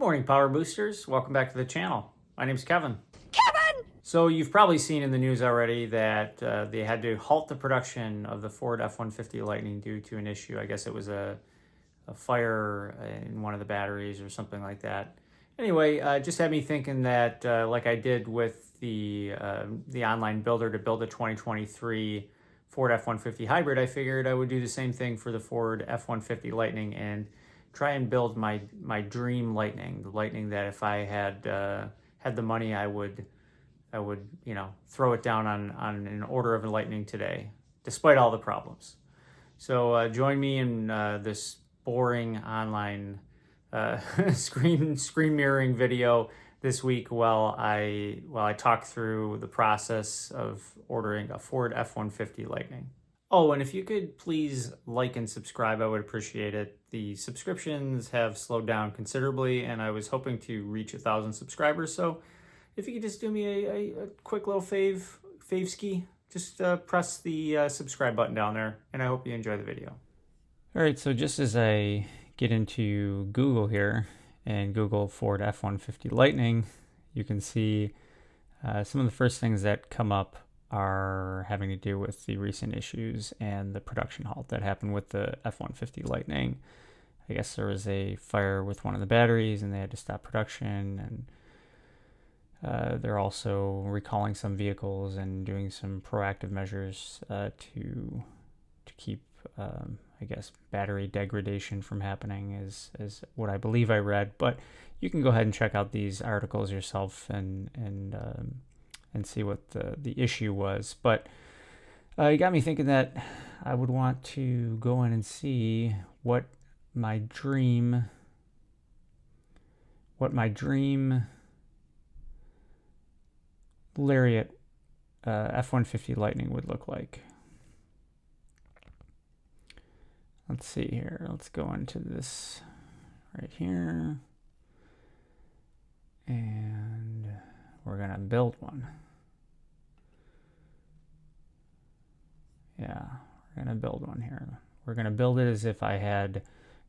morning, Power Boosters. Welcome back to the channel. My name's Kevin. So you've probably seen in the news already that they had to halt the production of the Ford F-150 Lightning due to an issue. I guess it was a fire in one of the batteries or something like that. Anyway, just had me thinking that like I did with the online builder to build a 2023 Ford F-150 hybrid, I figured I would do the same thing for the Ford F-150 Lightning and try and build my dream Lightning, the Lightning that if I had had the money, I would throw it down on an order of a Lightning today, despite all the problems. So join me in this boring online screen mirroring video this week while I talk through the process of ordering a Ford F-150 Lightning. Oh, and if you could please like and subscribe, I would appreciate it. The subscriptions have slowed down considerably, and I was hoping to reach 1,000 subscribers. So if you could just do me a quick little fave-ski, just press the subscribe button down there, and I hope you enjoy the video. All right, so just as I get into Google here and Google Ford F-150 Lightning, you can see some of the first things that come up are having to do with the recent issues and the production halt that happened with the F-150 Lightning. I guess there was a fire with one of the batteries and they had to stop production, and they're also recalling some vehicles and doing some proactive measures to keep, I guess, battery degradation from happening is what I believe I read. But you can go ahead and check out these articles yourself and see what the issue was. But it got me thinking that I would want to go in and see what my dream Lariat F-150 Lightning would look like. Let's see here. Let's go into this right here. And we're going to build one. Yeah, we're going to build one here. We're going to build it as if I had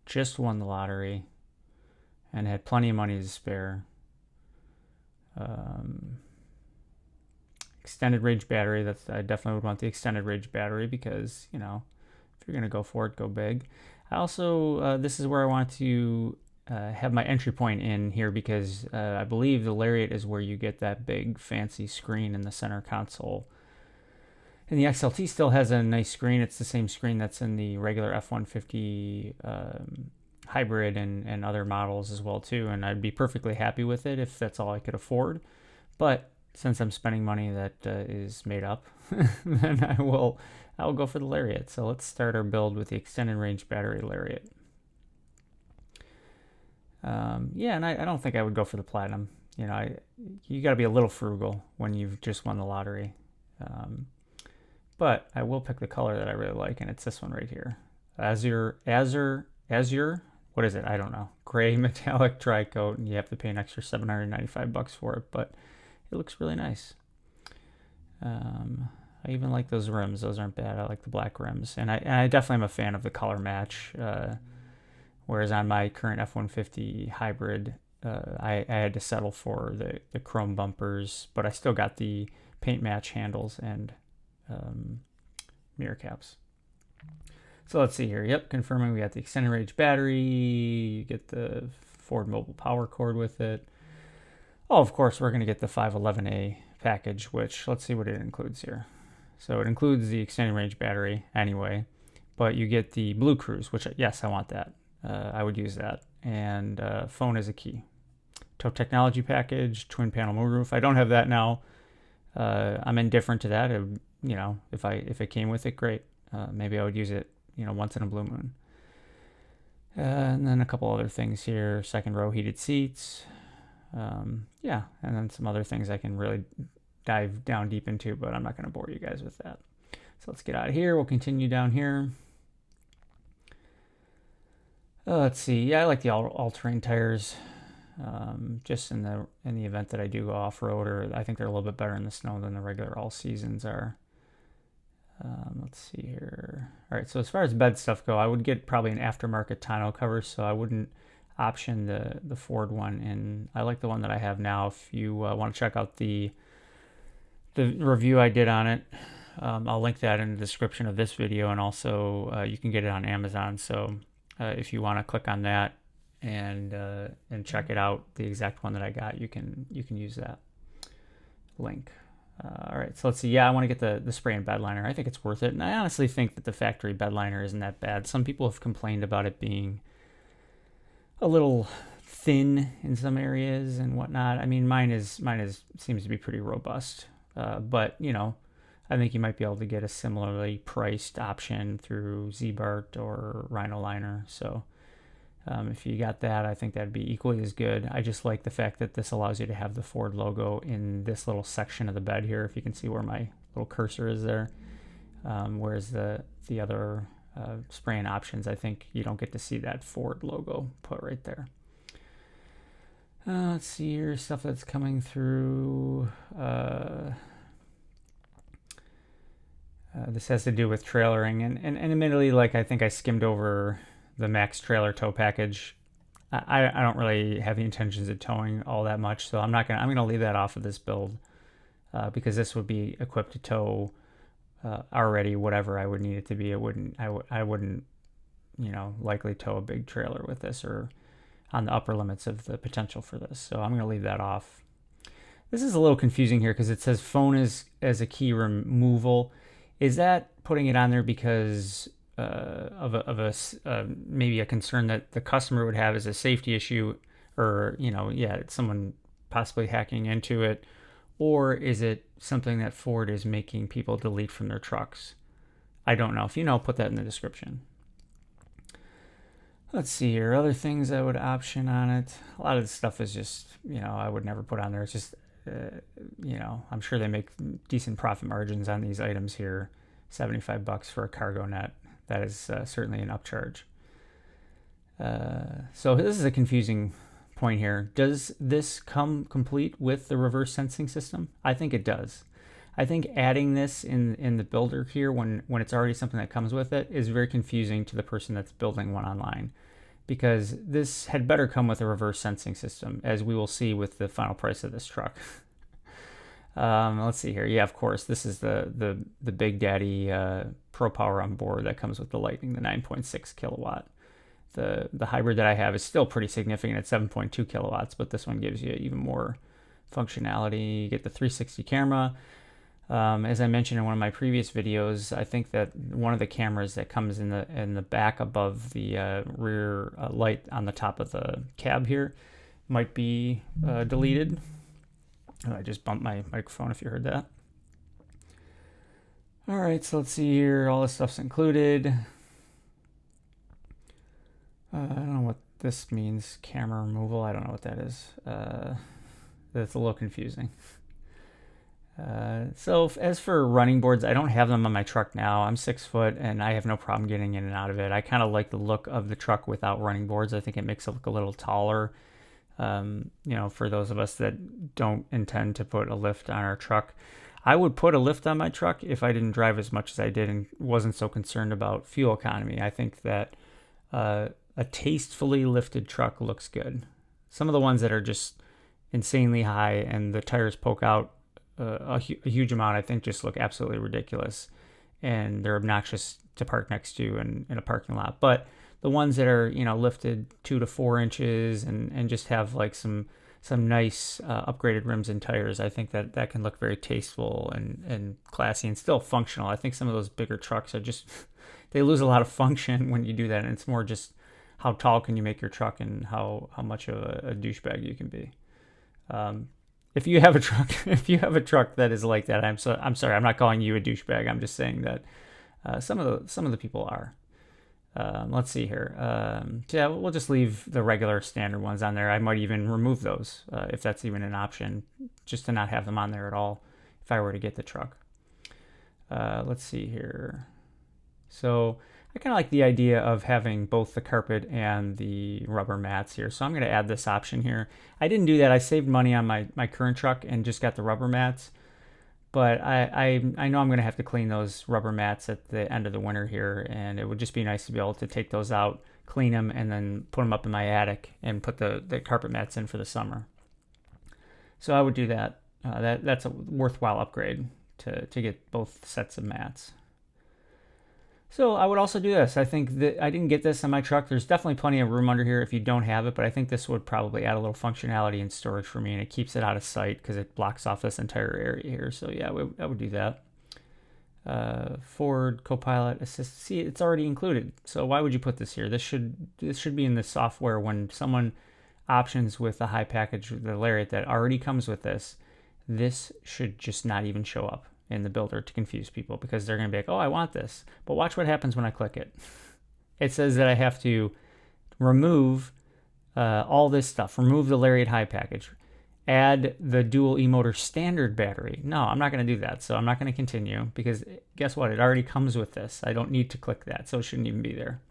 just won the lottery and had plenty of money to spare. Extended range battery. I definitely would want the extended range battery because, if you're going to go for it, go big. I also, this is where I want to have my entry point in here because I believe the Lariat is where you get that big fancy screen in the center console. And the XLT still has a nice screen. It's the same screen that's in the regular F-150 hybrid and other models as well too. And I'd be perfectly happy with it if that's all I could afford. But since I'm spending money that is made up, then I will go for the Lariat. So let's start our build with the extended range battery Lariat. Yeah, and I don't think I would go for the Platinum. You got to be a little frugal when you've just won the lottery. But I will pick the color that I really like, and it's this one right here. Azure, what is it? I don't know. Gray metallic tri-coat, and you have to pay an extra $795 for it, but it looks really nice. I even like those rims. Those aren't bad. I like the black rims. And I definitely am a fan of the color match. Whereas on my current F-150 hybrid, I had to settle for the chrome bumpers, but I still got the paint match handles and mirror caps. So let's see here. Yep, confirming we got the extended range battery. You get the Ford mobile power cord with it. Oh, of course, we're going to get the 511A package, which let's see what it includes here. So it includes the extended range battery anyway, but you get the Blue Cruise, which, yes, I want that. I would use that. And phone is a key. Tow technology package, twin panel moonroof. I don't have that now. I'm indifferent to that. If it came with it, great. Maybe I would use it, once in a blue moon. And then a couple other things here. Second row heated seats. Yeah, and then some other things I can really dive down deep into, but I'm not going to bore you guys with that. So let's get out of here. We'll continue down here. Let's see. Yeah, I like the all-terrain tires. Just in the event that I do go off-road, or I think they're a little bit better in the snow than the regular all-seasons are. Let's see here. All right, so as far as bed stuff go, I would get probably an aftermarket tonneau cover, so I wouldn't option, the Ford one, and I like the one that I have now. If you want to check out the review I did on it, I'll link that in the description of this video, and also you can get it on Amazon. So if you want to click on that and check it out, the exact one that I got, you can use that link. All right, so let's see. Yeah, I want to get the spray and bed liner. I think it's worth it, and I honestly think that the factory bed liner isn't that bad. Some people have complained about it being a little thin in some areas and whatnot. I mean, mine seems to be pretty robust, but you know, I think you might be able to get a similarly priced option through Z-Bart or Rhino Liner. So if you got that, I think that'd be equally as good. I just like the fact that this allows you to have the Ford logo in this little section of the bed here, if you can see where my little cursor is there. Whereas the other spraying options, I think you don't get to see that Ford logo put right there. Let's see here, stuff that's coming through. This has to do with trailering, and admittedly, like, I think I skimmed over the Max trailer tow package. I don't really have the intentions of towing all that much, so I'm gonna leave that off of this build because this would be equipped to tow already whatever I would need it to be. I wouldn't, you know, likely tow a big trailer with this, or on the upper limits of the potential for this. So I'm gonna leave that off. This is a little confusing here because it says phone as a key removal. Is that putting it on there because of maybe a concern that the customer would have as a safety issue, or, you know, yeah, someone possibly hacking into it, or is it something that Ford is making people delete from their trucks? I don't know. If you know, put that in the description. Let's see here. Other things I would option on it. A lot of this stuff is just, you know, I would never put on there. It's just, you know, I'm sure they make decent profit margins on these items here. $75 for a cargo net. That is certainly an upcharge. So this is a confusing point here. Does this come complete with the reverse sensing system? I think it does. I think adding this in the builder here when it's already something that comes with it is very confusing to the person that's building one online, because this had better come with a reverse sensing system, as we will see with the final price of this truck. Let's see here. Yeah, of course, this is the Big Daddy Pro Power on board that comes with the Lightning, the 9.6 kilowatt. The hybrid that I have is still pretty significant at 7.2 kilowatts, but this one gives you even more functionality. You get the 360 camera. As I mentioned in one of my previous videos, I think that one of the cameras that comes in the back above the rear light on the top of the cab here might be deleted. I just bumped my microphone if you heard that. All right, so let's see here. All this stuff's included. I don't know what this means. Camera removal. I don't know what that is. That's a little confusing. So as for running boards, I don't have them on my truck now. I'm 6 foot and I have no problem getting in and out of it. I kind of like the look of the truck without running boards. I think it makes it look a little taller. You know, for those of us that don't intend to put a lift on our truck. I would put a lift on my truck if I didn't drive as much as I did and wasn't so concerned about fuel economy. I think that a tastefully lifted truck looks good. Some of the ones that are just insanely high and the tires poke out a huge amount, I think just look absolutely ridiculous, and they're obnoxious to park next to in a parking lot. But the ones that are, you know, lifted 2 to 4 inches and just have like some nice upgraded rims and tires, I think that can look very tasteful and classy and still functional. I think some of those bigger trucks are just, they lose a lot of function when you do that, and it's more just how tall can you make your truck and how much of a douchebag you can be. If you have a truck that is like that, I'm sorry, I'm not calling you a douchebag. I'm just saying that some of the people are. Let's see here. So yeah, we'll just leave the regular standard ones on there. I might even remove those if that's even an option, just to not have them on there at all if I were to get the truck. Let's see here. So I kind of like the idea of having both the carpet and the rubber mats here. So I'm going to add this option here. I didn't do that. I saved money on my current truck and just got the rubber mats. But I know I'm going to have to clean those rubber mats at the end of the winter here, and it would just be nice to be able to take those out, clean them, and then put them up in my attic and put the carpet mats in for the summer. So I would do that. That's a worthwhile upgrade to get both sets of mats. So I would also do this. I think that I didn't get this on my truck. There's definitely plenty of room under here if you don't have it, but I think this would probably add a little functionality and storage for me, and it keeps it out of sight because it blocks off this entire area here. So yeah, I would do that. Ford Copilot Assist. See, it's already included. So why would you put this here? This should be in the software when someone options with the high package, the Lariat that already comes with this. This should just not even show up in the builder to confuse people, because they're going to be like, oh, I want this. But watch what happens when I click it. It says that I have to remove all this stuff, remove the Lariat high package, add the dual e-motor standard battery. No, I'm not going to do that. So I'm not going to continue, because guess what? It already comes with this. I don't need to click that, so it shouldn't even be there.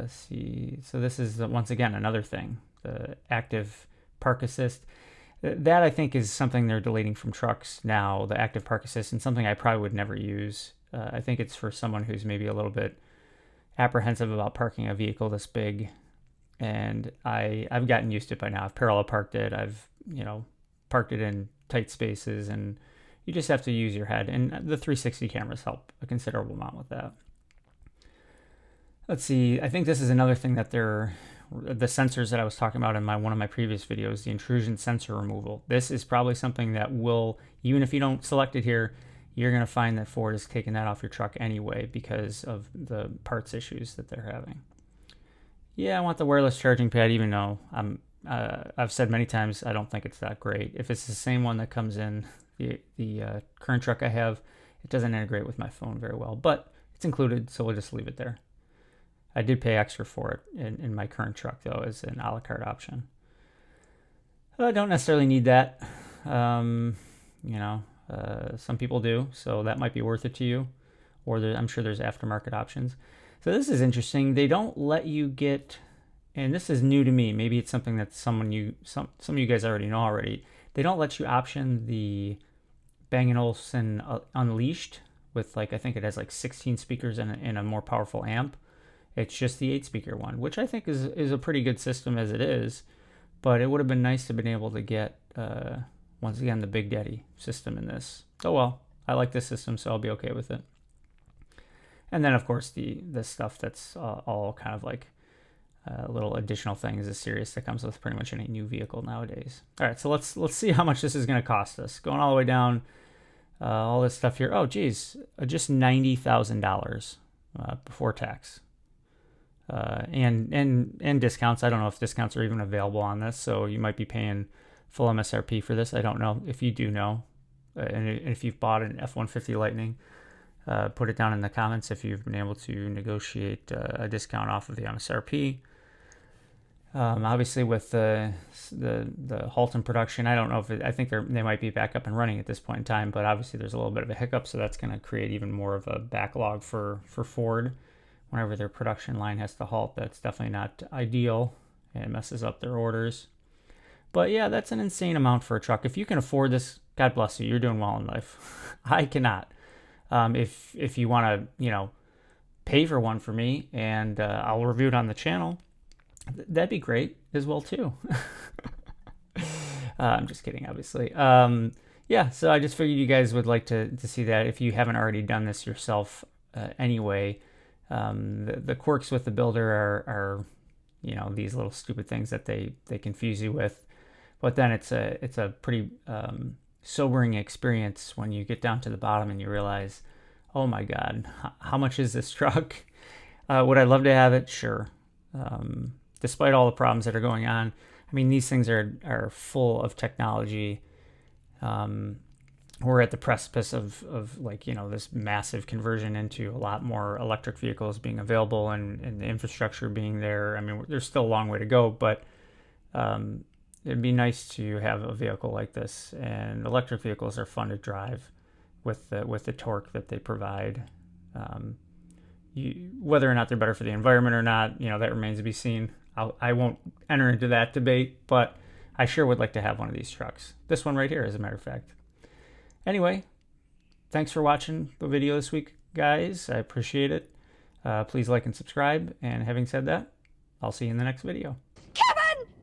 See, so this is once again another thing, the active park assist. That I think is something they're deleting from trucks now, the active park assist, and something I probably would never use. I think it's for someone who's maybe a little bit apprehensive about parking a vehicle this big, and I've gotten used to it by now. I've parallel parked it. I've parked it in tight spaces, and you just have to use your head. And the 360 cameras help a considerable amount with that. Let's see. I think this is another thing that the sensors that I was talking about in one of my previous videos, the intrusion sensor removal. This is probably something that will, even if you don't select it here, you're going to find that Ford is taking that off your truck anyway because of the parts issues that they're having. Yeah, I want the wireless charging pad, even though I've said many times I don't think it's that great. If it's the same one that comes in the current truck I have, it doesn't integrate with my phone very well, but it's included, so we'll just leave it there. I did pay extra for it in my current truck, though, as an a la carte option. I don't necessarily need that. Some people do, so that might be worth it to you. Or I'm sure there's aftermarket options. So this is interesting. They don't let you get, and this is new to me. Maybe it's something that some of you guys already know already. They don't let you option the Bang & Olufsen Unleashed with, I think it has 16 speakers and a more powerful amp. It's just the 8-speaker one, which I think is a pretty good system as it is. But it would have been nice to have been able to get, once again, the Big Daddy system in this. Oh well, I like this system, so I'll be okay with it. And then, of course, the stuff that's all kind of little additional things, the Sirius that comes with pretty much any new vehicle nowadays. All right, so let's see how much this is going to cost us. Going all the way down, all this stuff here. Oh, geez, just $90,000 before tax. And discounts. I don't know if discounts are even available on this, so you might be paying full MSRP for this. I don't know. If you do know, and if you've bought an F-150 Lightning, put it down in the comments if you've been able to negotiate a discount off of the MSRP. Obviously, with the halt in production, I don't know if I think they might be back up and running at this point in time, but obviously there's a little bit of a hiccup, so that's going to create even more of a backlog for Ford. Whenever their production line has to halt, that's definitely not ideal, and it messes up their orders. But yeah, that's an insane amount for a truck. If you can afford this, God bless you. You're doing well in life. I cannot. If you want to, pay for one for me, and I'll review it on the channel, that'd be great as well too. I'm just kidding, obviously. Yeah, so I just figured you guys would like to see that if you haven't already done this yourself anyway. The quirks with the builder are these little stupid things that they confuse you with, but then it's a pretty sobering experience when you get down to the bottom and you realize, oh my God, how much is this truck? Would I love to have it? Sure. Despite all the problems that are going on, I mean, these things are full of technology. We're at the precipice of this massive conversion into a lot more electric vehicles being available and the infrastructure being there. I mean, there's still a long way to go, but it'd be nice to have a vehicle like this. And electric vehicles are fun to drive with the torque that they provide. Whether or not they're better for the environment or not, that remains to be seen. I won't enter into that debate, but I sure would like to have one of these trucks. This one right here, as a matter of fact. Anyway, thanks for watching the video this week, guys. I appreciate it. Please like and subscribe. And having said that, I'll see you in the next video. Kevin!